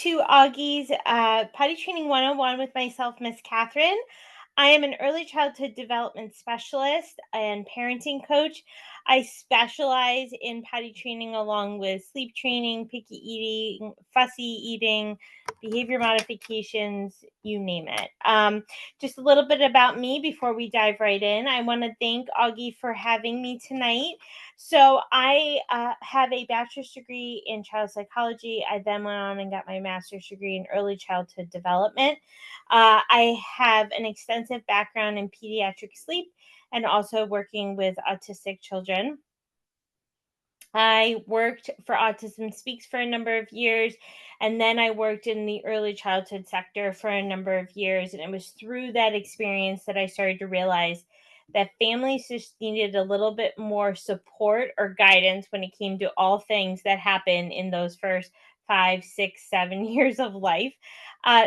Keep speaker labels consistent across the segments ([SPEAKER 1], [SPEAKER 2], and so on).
[SPEAKER 1] to Augie's Potty Training 101 with myself, Miss Catherine. I am an early childhood development specialist and parenting coach. I specialize in potty training along with sleep training, picky eating, fussy eating, behavior modifications, you name it. Just a little bit about me before we dive right in. I want to thank Auggie for having me tonight. So I have a bachelor's degree in child psychology. I then went on and got my master's degree in early childhood development. I have an extensive background in pediatric sleep and also working with autistic children. I worked for Autism Speaks for a number of years, and then I worked in the early childhood sector for a number of years. And it was through that experience that I started to realize that families just needed a little bit more support or guidance when it came to all things that happen in those first 5, 6, 7 years of life.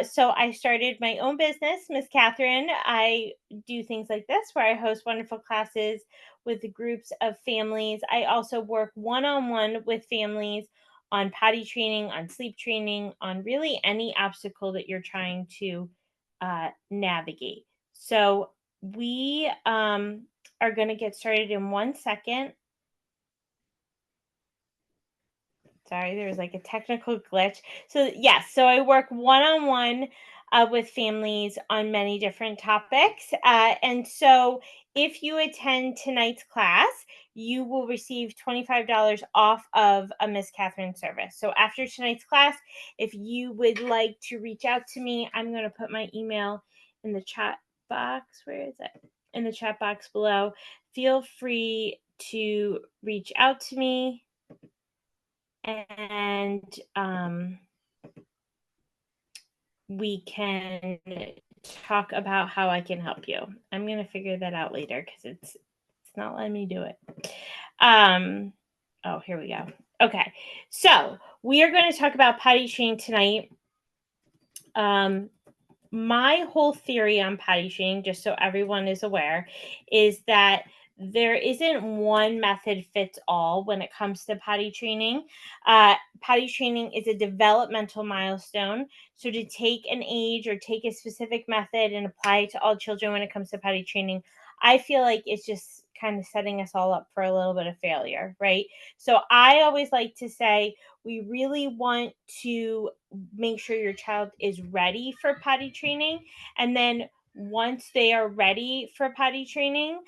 [SPEAKER 1] So I started my own business, Miss Catherine. I do things like this where I host wonderful classes with groups of families. I also work one-on-one with families on potty training, on sleep training, on really any obstacle that you're trying to navigate. So we are going to get started in 1 second. Sorry, there was like a technical glitch. So yes, so I work one-on-one with families on many different topics. And so if you attend tonight's class, you will receive $25 off of a Miss Catherine service. So after tonight's class, if you would like to reach out to me, I'm going to put my email in the chat box. Where is it? In the chat box below. Feel free to reach out to me. And we can talk about how I can help you. I'm going to figure that out later because it's not letting me do it. Oh, here we go. Okay, so we are going to talk about potty training tonight. My whole theory on potty training, just so everyone is aware, is that there isn't one method fits all when it comes to potty training. Potty training is a developmental milestone. So to take an age or take a specific method and apply it to all children when it comes to potty training, I feel like it's just kind of setting us all up for a little bit of failure, right? So I always like to say we really want to make sure your child is ready for potty training. And then once they are ready for potty training,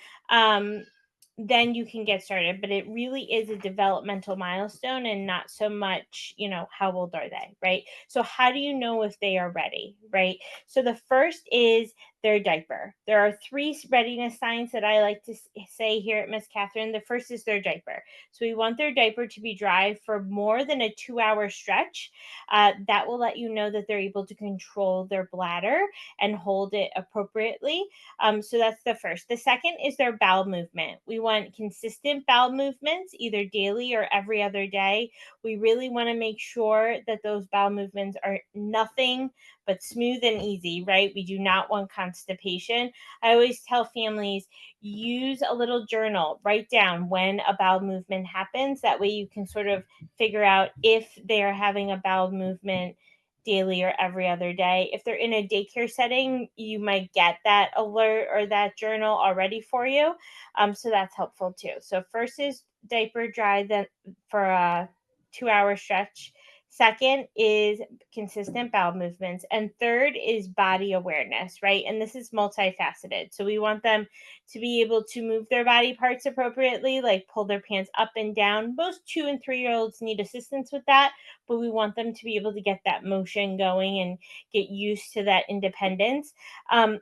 [SPEAKER 1] then you can get started. But it really is a developmental milestone and not so much, how old are they, right? So how do you know if they are ready, right? So the first is their diaper. There are 3 readiness signs that I like to say here at Miss Catherine. The first is their diaper. So we want their diaper to be dry for more than a 2-hour stretch. That will let you know that they're able to control their bladder and hold it appropriately. So that's the first. The second is their bowel movement. We want consistent bowel movements, either daily or every other day. We really want to make sure that those bowel movements are nothing but smooth and easy, right? We do not want constipation. I always tell families, use a little journal, write down when a bowel movement happens. That way you can sort of figure out if they're having a bowel movement daily or every other day. If they're in a daycare setting, you might get that alert or that journal already for you. So that's helpful too. So first is diaper dry for a 2-hour stretch. Second is consistent bowel movements. And third is body awareness, right? And this is multifaceted. So we want them to be able to move their body parts appropriately, like pull their pants up and down. Most 2 and 3-year-olds need assistance with that, but we want them to be able to get that motion going and get used to that independence.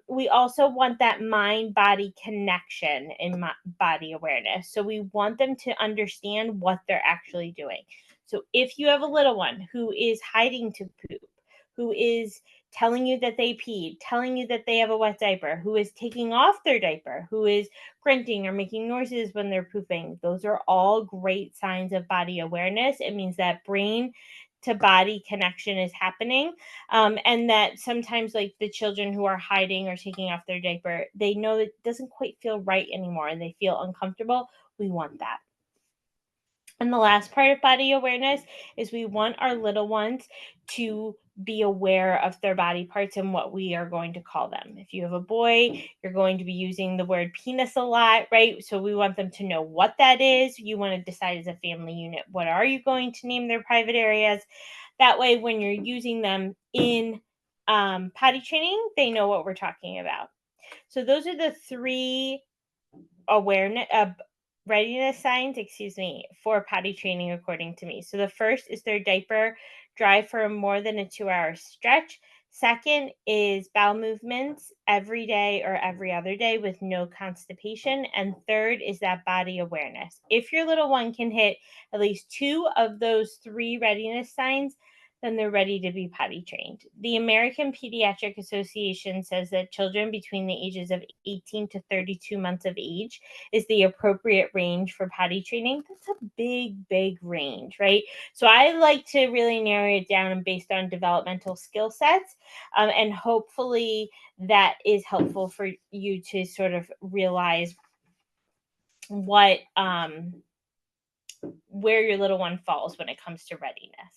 [SPEAKER 1] We also want that mind-body connection and body awareness. So we want them to understand what they're actually doing. So if you have a little one who is hiding to poop, who is telling you that they peed, telling you that they have a wet diaper, who is taking off their diaper, who is grunting or making noises when they're pooping, those are all great signs of body awareness. It means that brain to body connection is happening. And that sometimes like the children who are hiding or taking off their diaper, they know it doesn't quite feel right anymore and they feel uncomfortable. We want that. And the last part of body awareness is we want our little ones to be aware of their body parts and what we are going to call them. If you have a boy, you're going to be using the word penis a lot, right? So we want them to know what that is. You want to decide as a family unit, what are you going to name their private areas? That way, when you're using them in potty training, they know what we're talking about. So those are the three awareness readiness signs, for potty training according to me. So the first is their diaper dry for more than a 2-hour stretch. Second is bowel movements every day or every other day with no constipation. And third is that body awareness. If your little one can hit at least two of those three readiness signs, then they're ready to be potty trained. The American Pediatric Association says that children between the ages of 18 to 32 months of age is the appropriate range for potty training. That's a big, big range, right? So I like to really narrow it down based on developmental skill sets. And hopefully that is helpful for you to sort of realize what where your little one falls when it comes to readiness.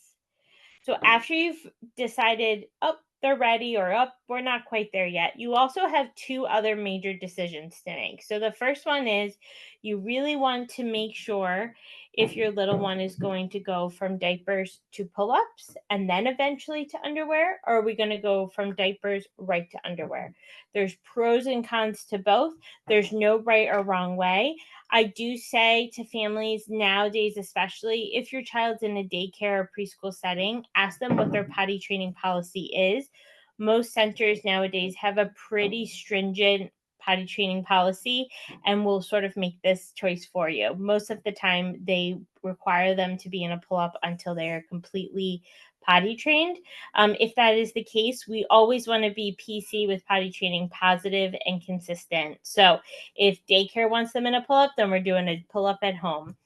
[SPEAKER 1] So after you've decided, oh, they're ready, or oh, we're not quite there yet, you also have two other major decisions to make. So the first one is you really want to make sure if your little one is going to go from diapers to pull-ups and then eventually to underwear, or are we going to go from diapers right to underwear? There's pros and cons to both. There's no right or wrong way. I do say to families nowadays, especially if your child's in a daycare or preschool setting, ask them what their potty training policy is. Most centers nowadays have a pretty stringent potty training policy and will sort of make this choice for you. Most of the time, they require them to be in a pull up until they are completely potty trained. If that is the case, we always want to be PC with potty training, positive and consistent. So if daycare wants them in a pull up, then we're doing a pull up at home.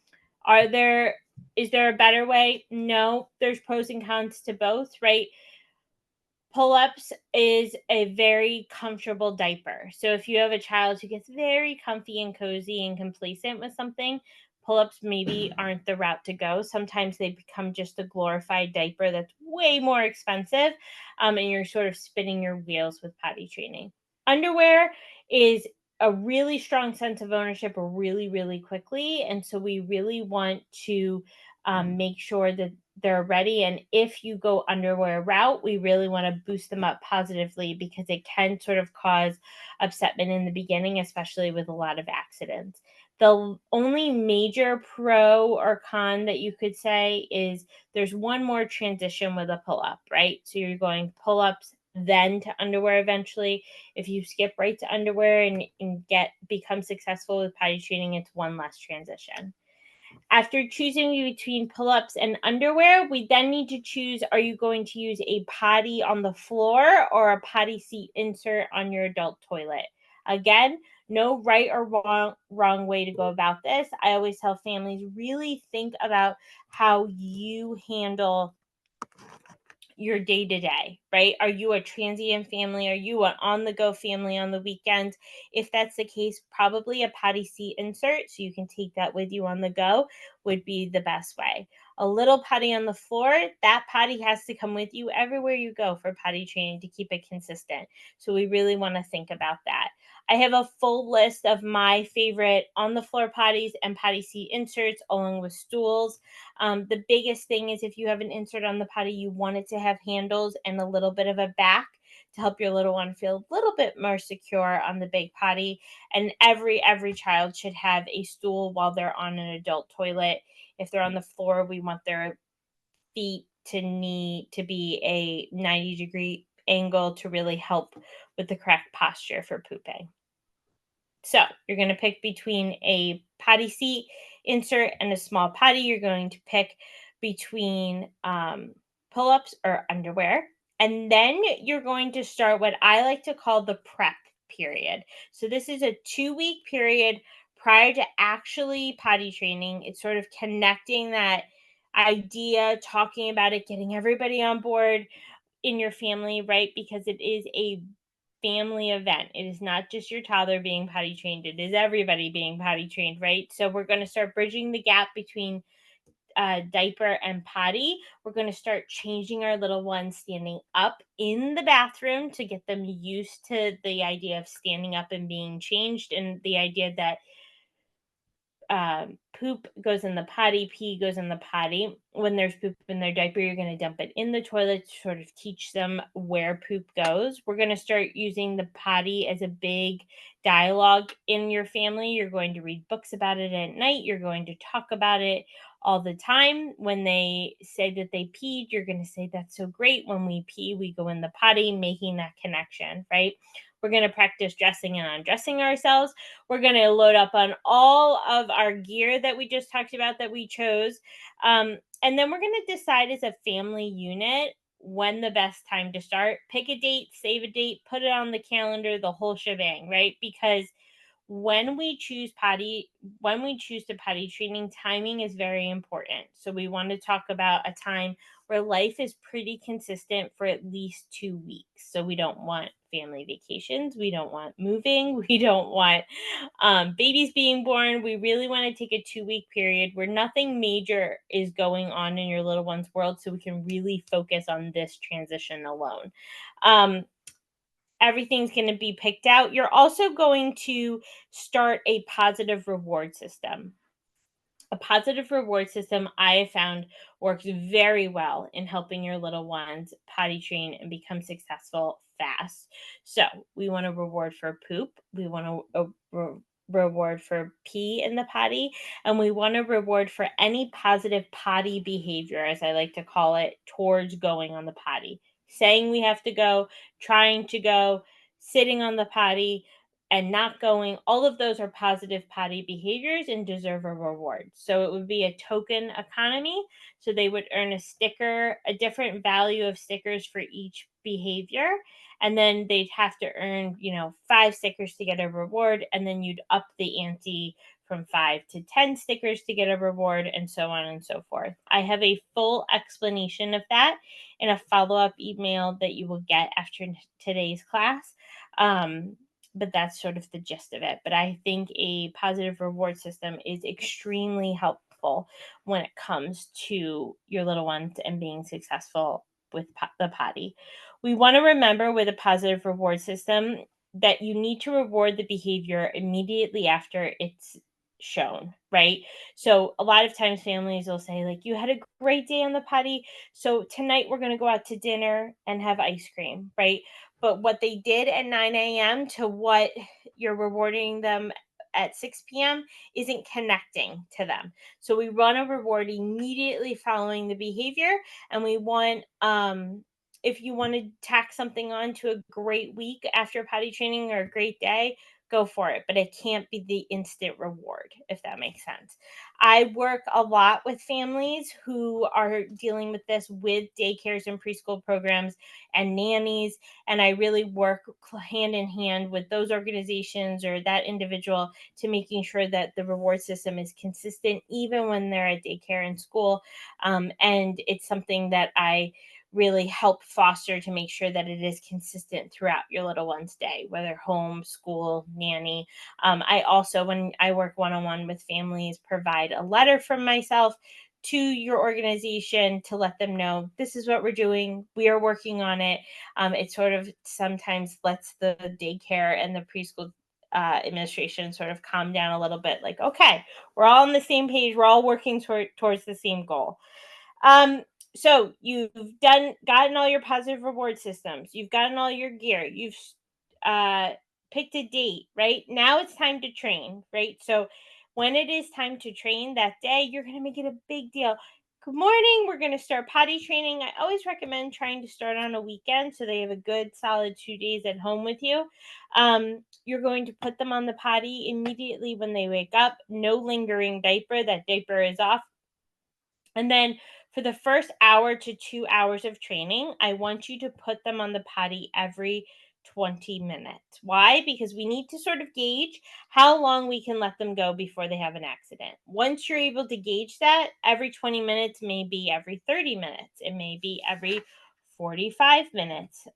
[SPEAKER 1] Is there a better way? No, there's pros and cons to both, right? Pull-ups is a very comfortable diaper. So if you have a child who gets very comfy and cozy and complacent with something, pull-ups maybe aren't the route to go. Sometimes they become just a glorified diaper that's way more expensive, and you're sort of spinning your wheels with potty training. Underwear is a really strong sense of ownership really, really quickly. And so we really want to make sure that they're ready. And if you go underwear route, we really want to boost them up positively because it can sort of cause upsetment in the beginning, especially with a lot of accidents. The only major pro or con that you could say is there's one more transition with a pull up, right? So you're going pull ups, then to underwear eventually. If you skip right to underwear and become successful with potty training, it's one less transition. After choosing between pull-ups and underwear, we then need to choose, are you going to use a potty on the floor or a potty seat insert on your adult toilet? Again, no right or wrong way to go about this. I always tell families, really think about how you handle your day to day, right? Are you a transient family? Are you an on the go family on the weekends? If that's the case, probably a potty seat insert so you can take that with you on the go would be the best way. A little potty on the floor, that potty has to come with you everywhere you go for potty training to keep it consistent. So we really want to think about that. I have a full list of my favorite on the floor potties and potty seat inserts along with stools. The biggest thing is if you have an insert on the potty, you want it to have handles and a little bit of a back to help your little one feel a little bit more secure on the big potty. And every child should have a stool while they're on an adult toilet. If they're on the floor, we want their feet to need to be a 90-degree angle to really help with the correct posture for pooping. So you're going to pick between a potty seat insert and a small potty. You're going to pick between pull ups or underwear. And then you're going to start what I like to call the prep period. So this is a 2-week period prior to actually potty training. It's sort of connecting that idea, talking about it, getting everybody on board in your family, right? Because it is a family event. It is not just your toddler being potty trained, it is everybody being potty trained, right? So we're going to start bridging the gap between diaper and potty, we're going to start changing our little ones standing up in the bathroom to get them used to the idea of standing up and being changed, and the idea that poop goes in the potty, pee goes in the potty. When there's poop in their diaper, you're going to dump it in the toilet to sort of teach them where poop goes. We're going to start using the potty as a big dialogue in your family. You're going to read books about it at night. You're going to talk about it all the time. When they say that they peed, you're going to say, "That's so great. When we pee, we go in the potty," making that connection, right? We're going to practice dressing and undressing ourselves. We're going to load up on all of our gear that we just talked about that we chose. And then we're going to decide as a family unit when the best time to start. Pick a date, save a date, put it on the calendar, the whole shebang, right? Because when we choose potty when we choose to potty training, timing is very important. So we want to talk about a time where life is pretty consistent for at least 2 weeks. So we don't want family vacations, we don't want moving, we don't want babies being born. We really want to take a 2 week period where nothing major is going on in your little one's world, so we can really focus on this transition alone. um, Everything's going to be picked out. You're also going to start a positive reward system. A positive reward system, I have found, works very well in helping your little ones potty train and become successful fast. So, we want a reward for poop, we want reward for pee in the potty, and we want a reward for any positive potty behavior, as I like to call it, towards going on the potty. Saying we have to go, trying to go, sitting on the potty, and not going, all of those are positive potty behaviors and deserve a reward. So it would be a token economy. So they would earn a sticker, a different value of stickers for each behavior. And then they'd have to earn, 5 stickers to get a reward. And then you'd up the ante from 5 to 10 stickers to get a reward, and so on and so forth. I have a full explanation of that in a follow up email that you will get after today's class. Um, but that's sort of the gist of it. But I think a positive reward system is extremely helpful when it comes to your little ones and being successful with the potty. We want to remember with a positive reward system that you need to reward the behavior immediately after it's shown, right? So a lot of times families will say, like, "You had a great day on the potty, so tonight we're going to go out to dinner and have ice cream," right? But what they did at 9 a.m. to what you're rewarding them at 6 p.m. isn't connecting to them. So we want a reward immediately following the behavior. And we want, if you want to tack something on to a great week after potty training or a great day, go for it. But it can't be the instant reward, if that makes sense. I work a lot with families who are dealing with this with daycares and preschool programs and nannies, and I really work hand in hand with those organizations or that individual to making sure that the reward system is consistent even when they're at daycare and school. And it's something that I really help foster to make sure that it is consistent throughout your little one's day, whether home, school, nanny. I also, when I work one on one with families, provide a letter from myself to your organization to let them know this is what we're doing. We are working on it. It sort of sometimes lets the daycare and the preschool administration sort of calm down a little bit. Like, okay, we're all on the same page. We're all working towards the same goal. Um, so you've gotten all your positive reward systems. You've gotten all your gear. You've uh, picked a date, right? Now it's time to train, right? So when it is time to train that day, you're going to make it a big deal. Good morning. We're going to start potty training. I always recommend trying to start on a weekend so they have a good solid 2 days at home with you. You're going to put them on the potty immediately when they wake up. No lingering diaper. That diaper is off. And then for the first hour to 2 hours of training, I want you to put them on the potty every 20 minutes. Why? Because we need to sort of gauge how long we can let them go before they have an accident. Once you're able to gauge that, every 20 minutes may be every 30 minutes. It may be every 45 minutes.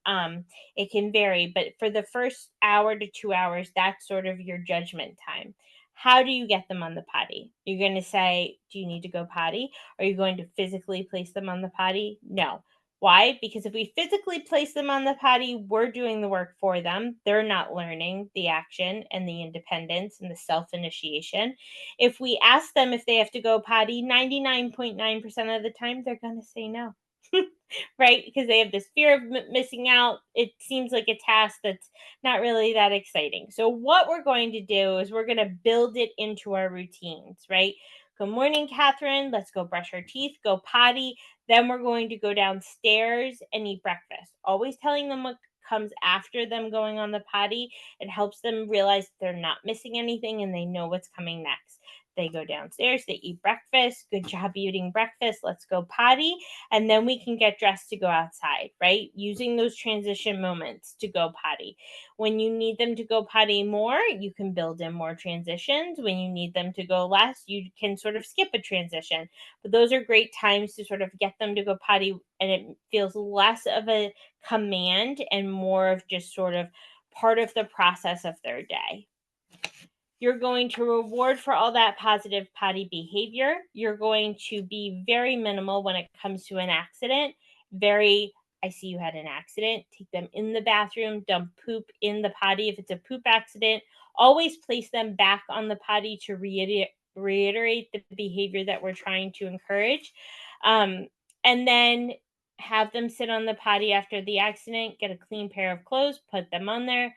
[SPEAKER 1] It can vary, but for the first hour to 2 hours, that's sort of your judgment time. How do you get them on the potty? You're going to say, do you need to go potty? Are you going to physically place them on the potty? No. Why? Because if we physically place them on the potty, we're doing the work for them. They're not learning the action and the independence and the self initiation. If we ask them if they have to go potty, 99.9% of the time, they're going to say no. Right? Because they have this fear of missing out. It seems like a task that's not really that exciting. So, what we're going to do is we're going to build it into our routines, right? Good morning, Catherine. Let's go brush our teeth, go potty. Then we're going to go downstairs and eat breakfast. Always telling them what comes after them going on the potty. It helps them realize they're not missing anything and they know what's coming next. They go downstairs, they eat breakfast. Good job eating breakfast. Let's go potty. And then we can get dressed to go outside, right? Using those transition moments to go potty. When you need them to go potty more, you can build in more transitions. When you need them to go less, you can sort of skip a transition. But those are great times to sort of get them to go potty, and it feels less of a command and more of just sort of part of the process of their day. You're going to reward for all that positive potty behavior. You're going to be very minimal when it comes to an accident. Very, I see you had an accident. Take them in the bathroom, dump poop in the potty. If it's a poop accident, always place them back on the potty to reiterate the behavior that we're trying to encourage. And then have them sit on the potty after the accident, get a clean pair of clothes, put them on there,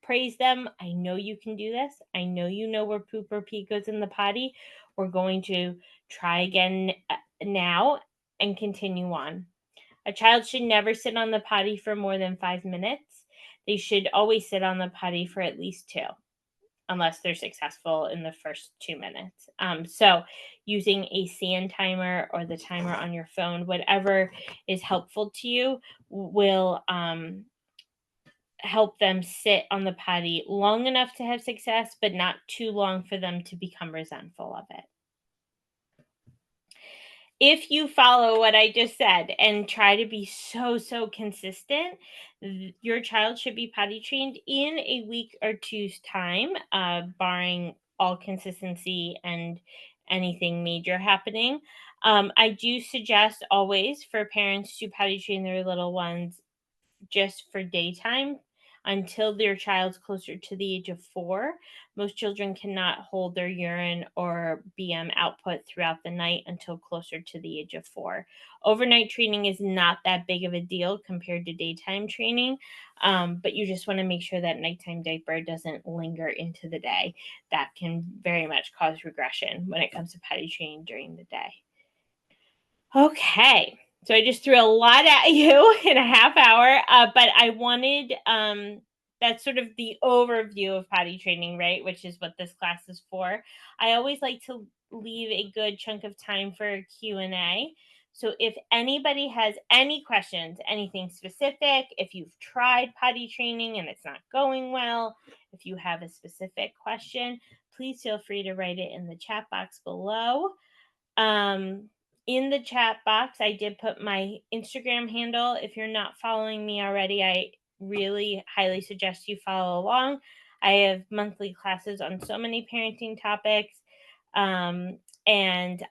[SPEAKER 1] praise them. I know you can do this. I know you know where poop or pee goes in the potty. We're going to try again now and continue on. A child should never sit on the potty for more than 5 minutes. They should always sit on the potty for at least two, unless they're successful in the first 2 minutes. So, using a sand timer or the timer on your phone, whatever is helpful to you, will help them sit on the potty long enough to have success, but not too long for them to become resentful of it. If you follow what I just said and try to be so consistent, your child should be potty trained in a week or two's time, barring all consistency and anything major happening. I do suggest always for parents to potty train their little ones just for daytime until their child's closer to the age of 4. Most children cannot hold their urine or BM output throughout the night until closer to the age of 4. Overnight training is not that big of a deal compared to daytime training, but you just want to make sure that nighttime diaper doesn't linger into the day. That can very much cause regression when it comes to potty training during the day. Okay. So I just threw a lot at you in a half hour, but I wanted that's sort of the overview of potty training, right? Which is what this class is for. I always like to leave a good chunk of time for a Q&A. So if anybody has any questions, anything specific, if you've tried potty training and it's not going well, if you have a specific question, please feel free to write it in the chat box below. In the chat box, I did put my Instagram handle. If you're not following me already, I really highly suggest you follow along. I have monthly classes on so many parenting topics, and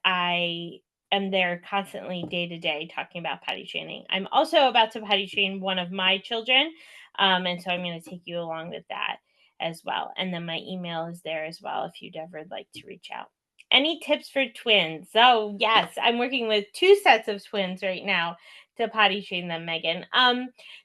[SPEAKER 1] I am there constantly day to day talking about potty training. I'm also about to potty train one of my children, and so I'm going to take you along with that as well. And then my email is there as well if you'd ever like to reach out. Any tips for twins? Oh, yes, I'm working with 2 sets of twins right now to potty train them, Megan.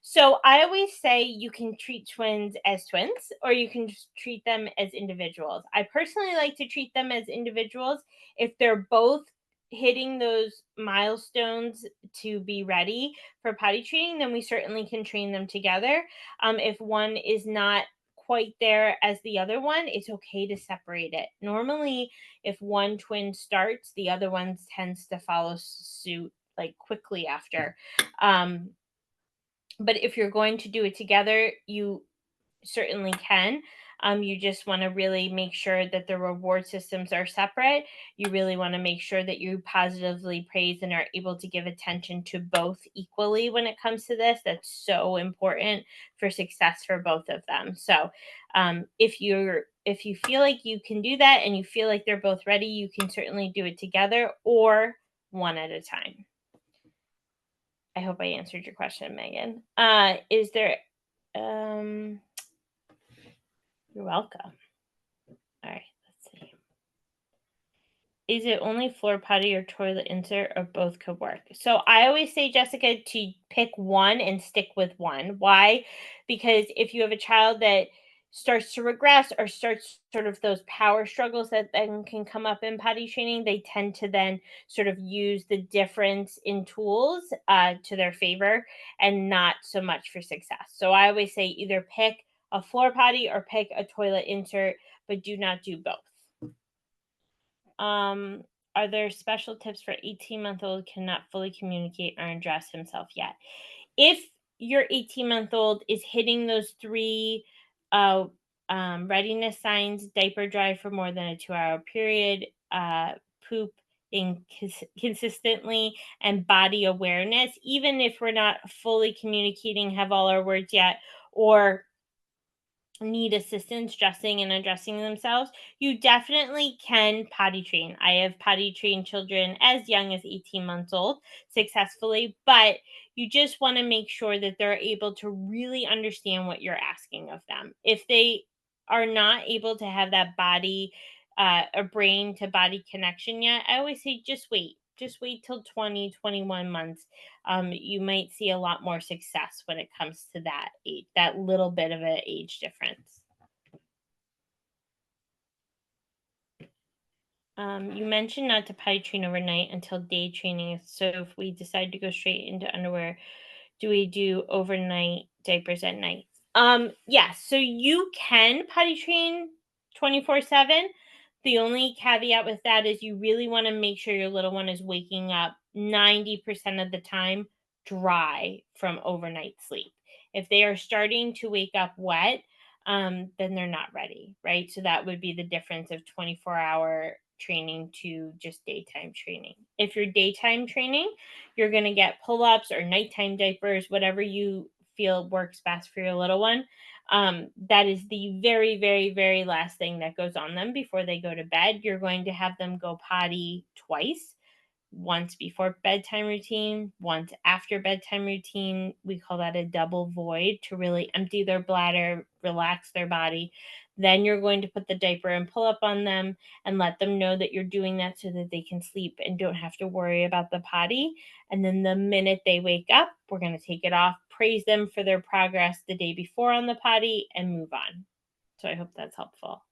[SPEAKER 1] So I always say you can treat twins as twins or you can just treat them as individuals. I personally like to treat them as individuals. If they're both hitting those milestones to be ready for potty training, then we certainly can train them together. If one is not quite there as the other one, it's okay to separate it. Normally, if one twin starts, the other one tends to follow suit like quickly after. But if you're going to do it together, you certainly can. You just want to really make sure that the reward systems are separate. You really want to make sure that you positively praise and are able to give attention to both equally when it comes to this. That's so important for success for both of them. So, if you feel like you can do that and you feel like they're both ready, you can certainly do it together or one at a time. I hope I answered your question, Megan. Is there um you're welcome. All right, let's see. Is it only floor potty or toilet insert or both could work? So I always say, Jessica, to pick one and stick with one. Why? Because if you have a child that starts to regress or starts sort of those power struggles that then can come up in potty training, they tend to then sort of use the difference in tools to their favor and not so much for success. So I always say either pick a floor potty or pick a toilet insert, but do not do both. Um, are there special tips for 18-month-old cannot fully communicate or undress himself yet? If your 18-month-old is hitting those three uh, readiness signs, diaper dry for more than a 2-hour period, poop consistently, and body awareness, even if we're not fully communicating, have all our words yet, or need assistance dressing and undressing themselves, you definitely can potty train. I have potty trained children as young as 18 months old successfully, but you just want to make sure that they're able to really understand what you're asking of them. If they are not able to have that body, a brain to body connection yet, I always say just wait. Just wait till 20, 21 months. You might see a lot more success when it comes to that age, that little bit of an age difference. You mentioned not to potty train overnight until day training. So if we decide to go straight into underwear, do we do overnight diapers at night? Yes. So you can potty train 24/7. The only caveat with that is you really want to make sure your little one is waking up 90% of the time dry from overnight sleep. If they are starting to wake up wet, then they're not ready, right? So that would be the difference of 24-hour training to just daytime training. If you're daytime training, you're going to get pull ups or nighttime diapers, whatever you feel works best for your little one. That is the very, very, very last thing that goes on them before they go to bed. You're going to have them go potty twice, once before bedtime routine, once after bedtime routine. We call that a double void to really empty their bladder, relax their body. Then you're going to put the diaper and pull up on them and let them know that you're doing that so that they can sleep and don't have to worry about the potty. And then the minute they wake up, we're going to take it off, praise them for their progress the day before on the potty, and move on. So I hope that's helpful.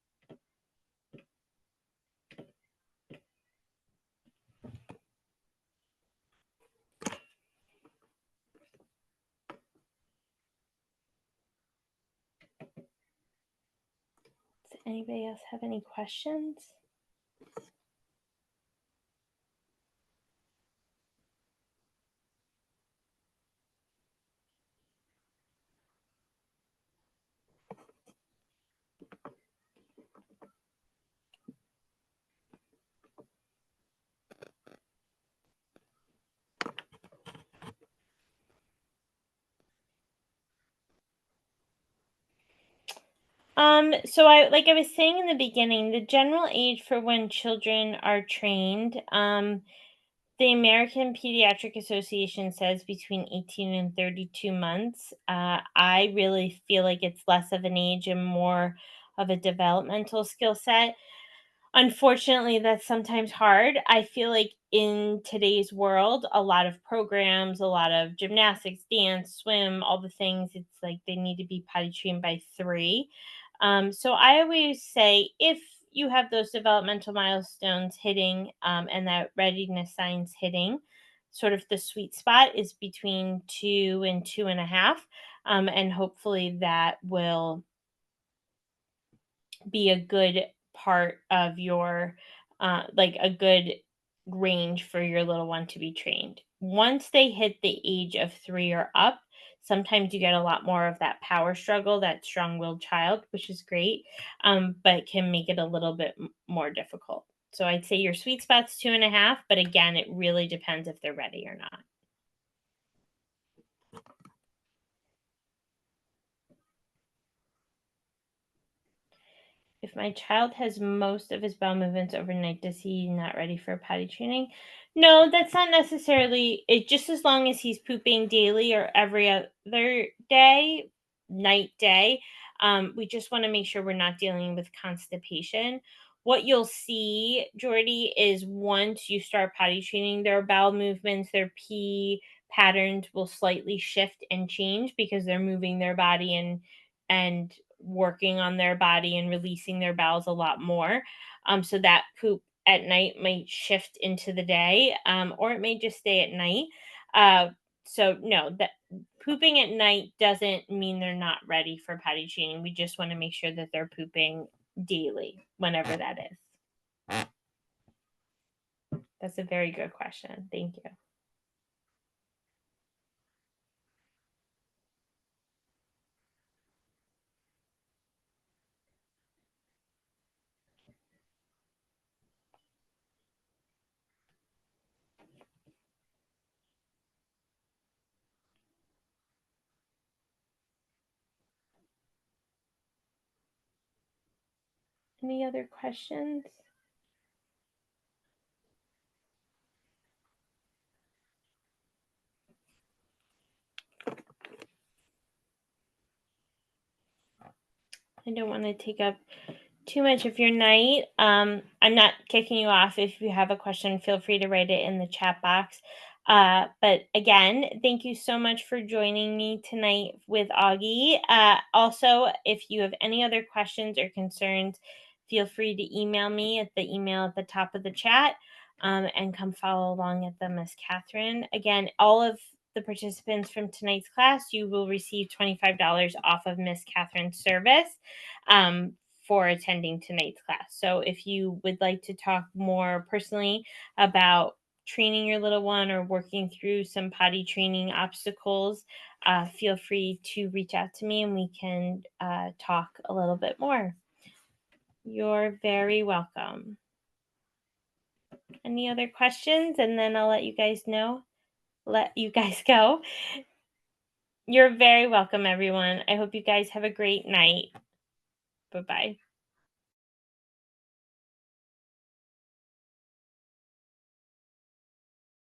[SPEAKER 1] Does anybody else have any questions? So like I was saying in the beginning, the general age for when children are trained, the American Pediatric Association says between 18 and 32 months. I really feel like it's less of an age and more of a developmental skill set. Unfortunately, that's sometimes hard. I feel like in today's world, a lot of programs, a lot of gymnastics, dance, swim, all the things, it's like they need to be potty trained by 3. So I always say if you have those developmental milestones hitting and that readiness signs hitting, sort of the sweet spot is between 2 and 2.5. And hopefully that will be a good part of your like a good range for your little one to be trained. Once they hit the age of 3 or up, sometimes you get a lot more of that power struggle, that strong-willed child, which is great, but can make it a little bit more difficult. So I'd say your sweet spot's 2.5, but again, it really depends if they're ready or not. If my child has most of his bowel movements overnight, does he not ready for potty training? No, that's not necessarily it. Just as long as he's pooping daily or every other day, night day, we just want to make sure we're not dealing with constipation. What you'll see, Jordy, is once you start potty training, their bowel movements, their pee patterns will slightly shift and change because they're moving their body and working on their body and releasing their bowels a lot more. So that poop at night might shift into the day, or it may just stay at night. Uh, so no, that pooping at night doesn't mean they're not ready for potty training. We just want to make sure that they're pooping daily, whenever that is. That's a very good question. Thank you. Any other questions? I don't want to take up too much of your night. I'm not kicking you off. If you have a question, feel free to write it in the chat box. But again, thank you so much for joining me tonight with Augie. Also, if you have any other questions or concerns, feel free to email me at the email at the top of the chat, and come follow along at the Miss Catherine. Again, all of the participants from tonight's class, you will receive $25 off of Miss Catherine's service. Um, for attending tonight's class. So if you would like to talk more personally about training your little one or working through some potty training obstacles, feel free to reach out to me and we can talk a little bit more. You're very welcome. Any other questions? And then I'll let you guys go. You're very welcome, everyone. I hope you guys have a great night. Bye bye.